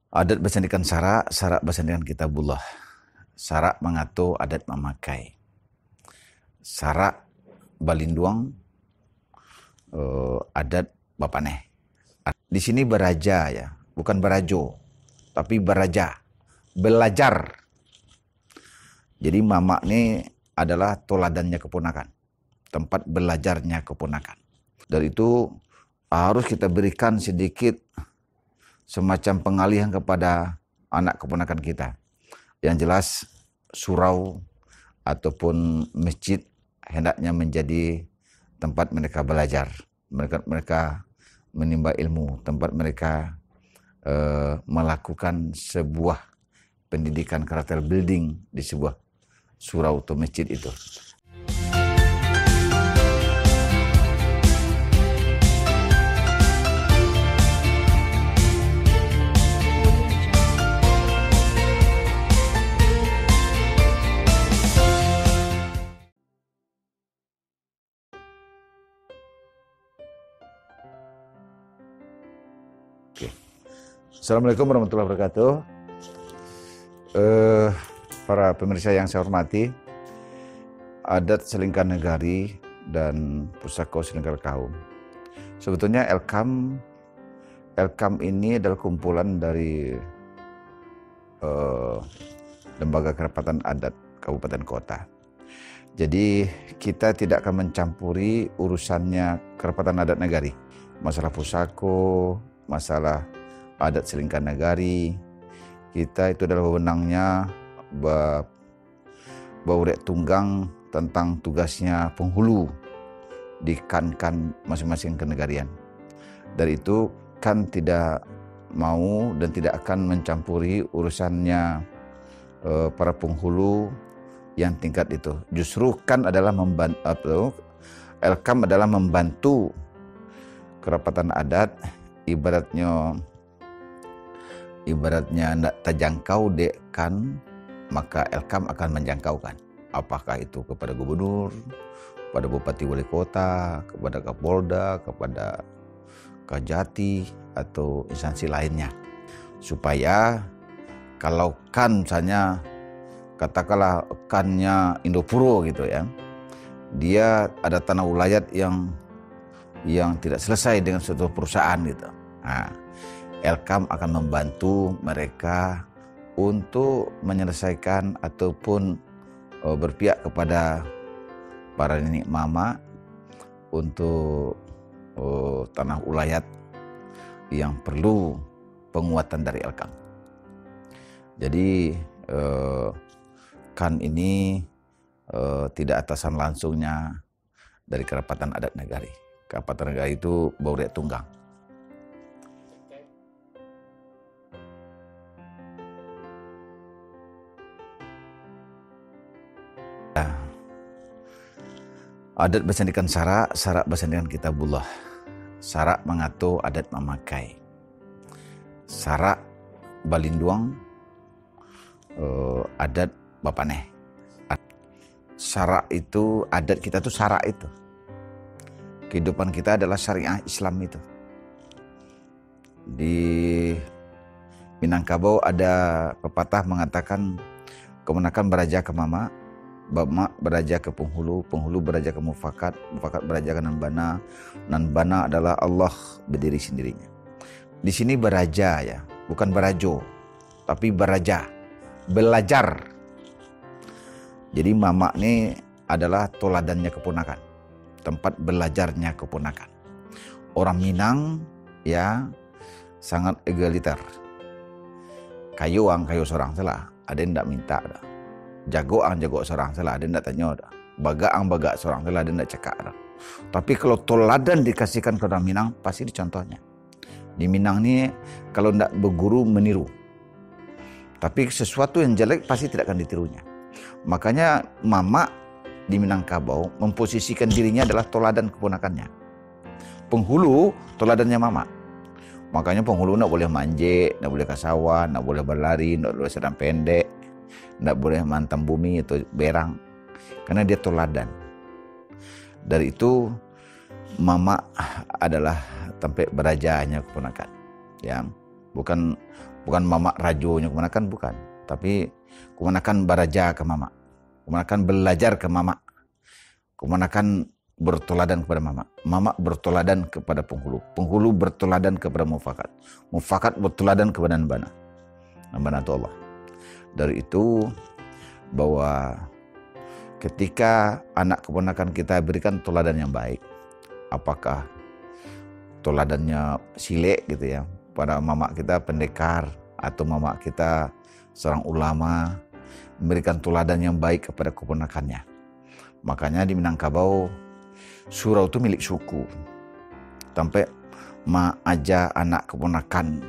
Adat bersandikan syarak, syarak bersandikan kitabullah. Syarak mengatur adat memakai. Syarak balinduang adat bapaneh. Di sini beraja ya, bukan berajo, tapi beraja, belajar. Jadi mama ini adalah toladannya keponakan, tempat belajarnya keponakan. Dari itu harus kita berikan sedikit semacam pengalihan kepada anak keponakan kita. Yang jelas surau ataupun masjid hendaknya menjadi tempat mereka belajar, mereka menimba ilmu, tempat mereka melakukan sebuah pendidikan karakter building di sebuah surau atau masjid itu. Oke. Assalamualaikum warahmatullahi wabarakatuh. Para pemirsa yang saya hormati, adat Selingkar Negari dan Pusako Selingkar Kaum. Sebetulnya Elkam ini adalah kumpulan dari lembaga kerapatan adat kabupaten kota. Jadi kita tidak akan mencampuri urusannya kerapatan adat negari. Masalah pusako, masalah adat Selingkar Negari, kita itu adalah wewenangnya Baurek Tunggang tentang tugasnya penghulu di kan masing-masing kenegarian. Dari itu kan tidak mau dan tidak akan mencampuri urusannya para penghulu yang tingkat itu. Justru kan adalah Elkam adalah membantu kerapatan adat, ibaratnya tidak terjangkau dekan, maka Elkam akan menjangkaukan. Apakah itu kepada gubernur, kepada bupati wali kota, kepada kapolda, kepada kajati atau instansi lainnya. Supaya kalau kan misalnya katakanlah kannya Indopuro gitu ya, dia ada tanah ulayat yang tidak selesai dengan suatu perusahaan gitu. Nah, Elkam akan membantu mereka untuk menyelesaikan ataupun berpihak kepada para nenek mama untuk tanah ulayat yang perlu penguatan dari Elkam. Jadi kan ini tidak atasan langsungnya dari kerapatan adat negari. Kerapatan negari itu Baurek Tunggang. Adat bersandikan syarak, syarak bersandikan kitabullah. Syarak mengatur adat memakai. Syarak balinduang adat bapaneh. Syarak itu, adat kita itu syarak itu. Kehidupan kita adalah syariah Islam itu. Di Minangkabau ada pepatah mengatakan kemenakan beraja ke mama, Bama beraja ke penghulu, penghulu beraja ke mufakat, mufakat beraja ke nanbana, nanbana adalah Allah berdiri sendirinya. Di sini beraja ya, bukan berajo, tapi beraja, belajar. Jadi mama ini adalah toladannya keponakan, tempat belajarnya keponakan. Orang Minang ya sangat egaliter. Kayu seorang salah, ada yang tidak minta dah. Jago seorang salah, ada yang tidak tanya dah. Bagak seorang salah, ada yang tidak cekak dah. Tapi kalau toladan dikasihkan ke orang Minang, pasti dicontohnya. Di Minang ini kalau tidak berguru meniru. Tapi sesuatu yang jelek pasti tidak akan ditirunya. Makanya mama di Minangkabau memposisikan dirinya adalah toladan keponakannya. Penghulu toladannya mama. Makanya penghulu tidak boleh manje, tidak boleh kasawan, tidak boleh berlari, tidak boleh sedang pendek, tidak boleh mantam bumi atau berang. Karena dia toladan. Dari itu mama adalah tempat berajanya keponakan. Ya, bukan Bukan mama rajonya kemenakan, bukan. Tapi kemenakan baraja ke mama. Kemenakan belajar ke mama. Kemenakan bertoladan kepada mama. Mama bertoladan kepada penghulu. Penghulu bertoladan kepada mufakat. Mufakat bertoladan kepada nambana. Nambana itu Allah. Dari itu bahwa ketika anak keponakan kita berikan toladan yang baik, apakah toladannya silek gitu ya, pada mama kita pendekar atau mama kita seorang ulama, memberikan toladan yang baik kepada keponakannya. Makanya di Minangkabau surau itu milik suku. Sampai ma aja anak keponakan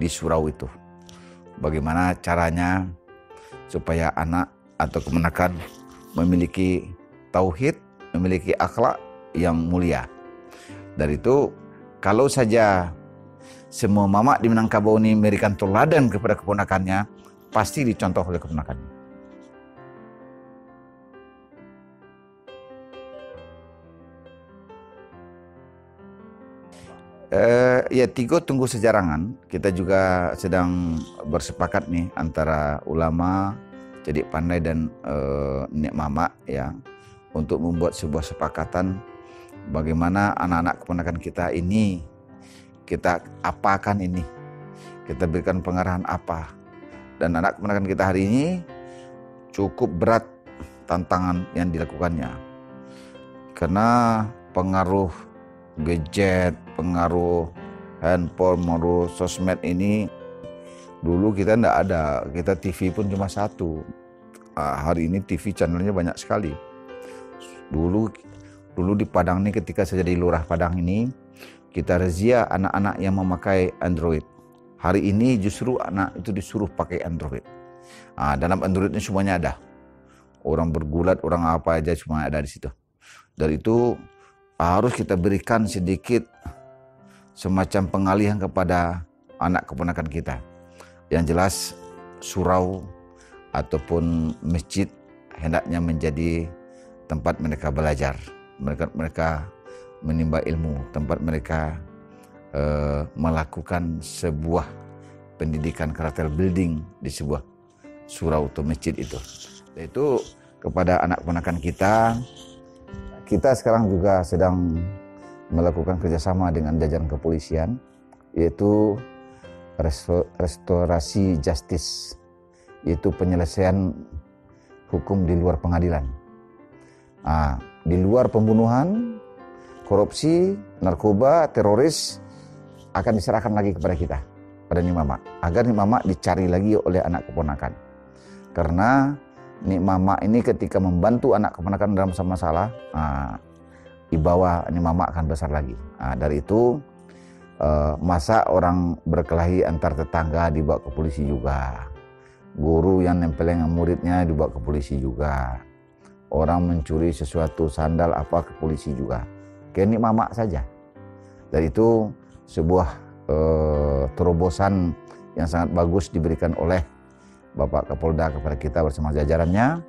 di surau itu. Bagaimana caranya supaya anak atau keponakan memiliki tauhid, memiliki akhlak yang mulia. Dari itu kalau saja semua mama di Minangkabau ini memberikan teladan kepada keponakannya, pasti dicontoh oleh keponakannya. Ya Tigo tunggu sejarangan. Kita juga sedang bersepakat nih antara ulama, jadi pandai dan nenek mama ya, untuk membuat sebuah sepakatan bagaimana anak-anak keponakan kita ini kita apakan ini, kita berikan pengarahan apa. Dan anak keponakan kita hari ini cukup berat tantangan yang dilakukannya, karena pengaruh gadget, pengaruh handphone, pengaruh sosmed ini. Dulu kita enggak ada, kita TV pun cuma satu. Hari ini TV channelnya banyak sekali. Dulu di Padang ini, ketika saya jadi lurah Padang ini, kita razia anak-anak yang memakai Android. Hari ini justru anak itu disuruh pakai Android. Dalam Android ini semuanya ada. Orang bergulat, orang apa aja semua ada di situ. Dari itu harus kita berikan sedikit semacam pengalihan kepada anak keponakan kita. Yang jelas surau ataupun masjid hendaknya menjadi tempat mereka belajar, mereka menimba ilmu, tempat mereka melakukan sebuah pendidikan karakter building di sebuah surau atau masjid itu. Dan itu kepada anak keponakan kita. Kita sekarang juga sedang melakukan kerjasama dengan jajaran kepolisian, yaitu restorasi justice, yaitu penyelesaian hukum di luar pengadilan. Di luar pembunuhan, korupsi, narkoba, teroris akan diserahkan lagi kepada kita, pada Nik Mama, agar Nik Mama dicari lagi oleh anak keponakan. Karena Nik Mama ini ketika membantu anak keponakan dalam masalah, di bawah Nik Mama akan besar lagi. Dari itu masa orang berkelahi antar tetangga dibawa ke polisi juga, guru yang nempelin muridnya dibawa ke polisi juga, orang mencuri sesuatu sandal apa ke polisi juga, kayak Nik Mama saja. Dari itu sebuah terobosan yang sangat bagus diberikan oleh Bapak Kapolda kepada kita bersama jajarannya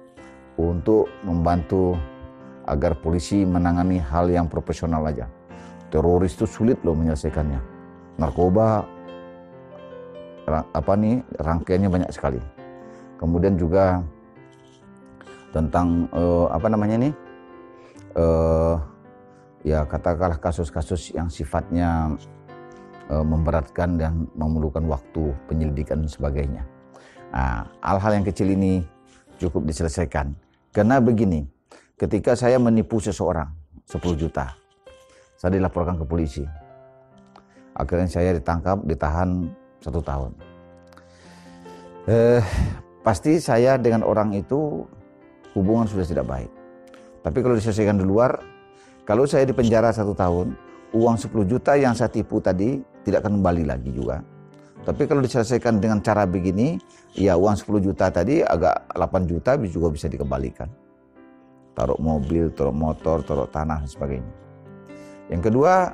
untuk membantu agar polisi menangani hal yang profesional aja. Teroris itu sulit loh menyelesaikannya. Narkoba rangkaiannya banyak sekali. Kemudian juga tentang ya katakanlah kasus-kasus yang sifatnya memberatkan dan memerlukan waktu penyelidikan dan sebagainya. Hal-hal yang kecil ini cukup diselesaikan. Karena begini, ketika saya menipu seseorang 10 juta, saya dilaporkan ke polisi. Akhirnya saya ditangkap, ditahan 1 tahun. Pasti saya dengan orang itu hubungan sudah tidak baik. Tapi kalau diselesaikan di luar, kalau saya dipenjara 1 tahun, uang 10 juta yang saya tipu tadi tidak akan kembali lagi juga. Tapi kalau diselesaikan dengan cara begini, ya uang 10 juta tadi agak 8 juta juga bisa dikembalikan. Taruh mobil, taruh motor, taruh tanah dan sebagainya. Yang kedua,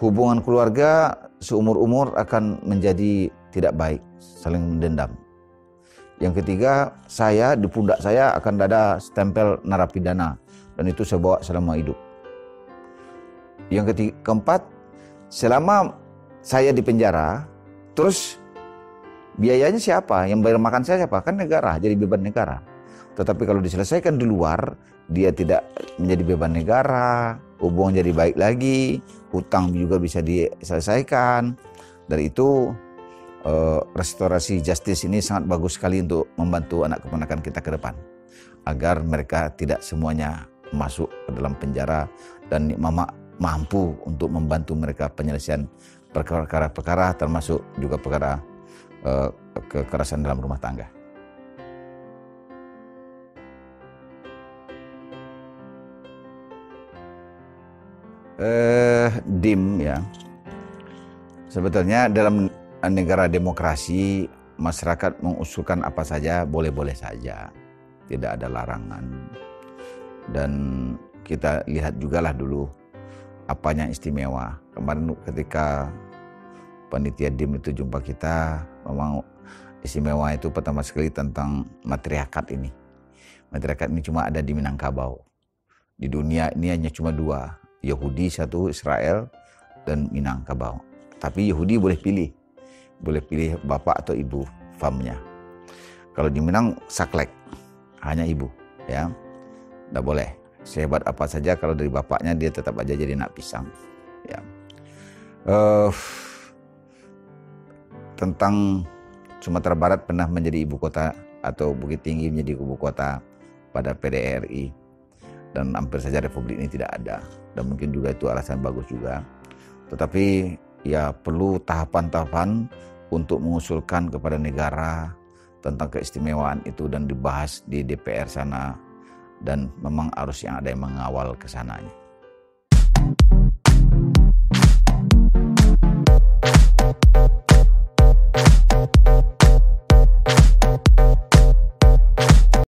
hubungan keluarga seumur-umur akan menjadi tidak baik, saling mendendam. Yang ketiga, saya di pundak saya akan ada stempel narapidana dan itu saya bawa selama hidup. Yang keempat, selama saya di penjara, terus Biayanya siapa? Yang bayar makan saya siapa? Kan negara, jadi beban negara. Tetapi kalau diselesaikan di luar, dia tidak menjadi beban negara, hubungan jadi baik lagi, hutang juga bisa diselesaikan. Dari itu restorasi justice ini sangat bagus sekali untuk membantu anak keponakan kita ke depan. Agar mereka tidak semuanya masuk ke dalam penjara, dan mama mampu untuk membantu mereka penyelesaian perkara-perkara, termasuk juga perkara kekerasan dalam rumah tangga. DIM ya, sebetulnya dalam negara demokrasi masyarakat mengusulkan apa saja boleh-boleh saja, tidak ada larangan. Dan kita lihat juga lah dulu apanya istimewa. Kemarin ketika panitia DIM itu jumpa kita, memang istimewa itu pertama sekali tentang matriarkat ini. Matriarkat ini cuma ada di Minangkabau. Di dunia ini hanya cuma dua, Yahudi satu, Israel, dan Minangkabau. Tapi Yahudi boleh pilih bapak atau ibu famnya. Kalau di Minang saklek, hanya ibu, ya, tidak boleh. Sehebat apa saja kalau dari bapaknya dia tetap aja jadi anak pisang. Ya. Tentang Sumatera Barat pernah menjadi ibu kota atau Bukit Tinggi menjadi ibu kota pada PDRI, dan hampir saja Republik ini tidak ada, dan mungkin juga itu alasan bagus juga. Tetapi ya perlu tahapan-tahapan untuk mengusulkan kepada negara tentang keistimewaan itu dan dibahas di DPR sana, dan memang harus yang ada yang mengawal ke sananya.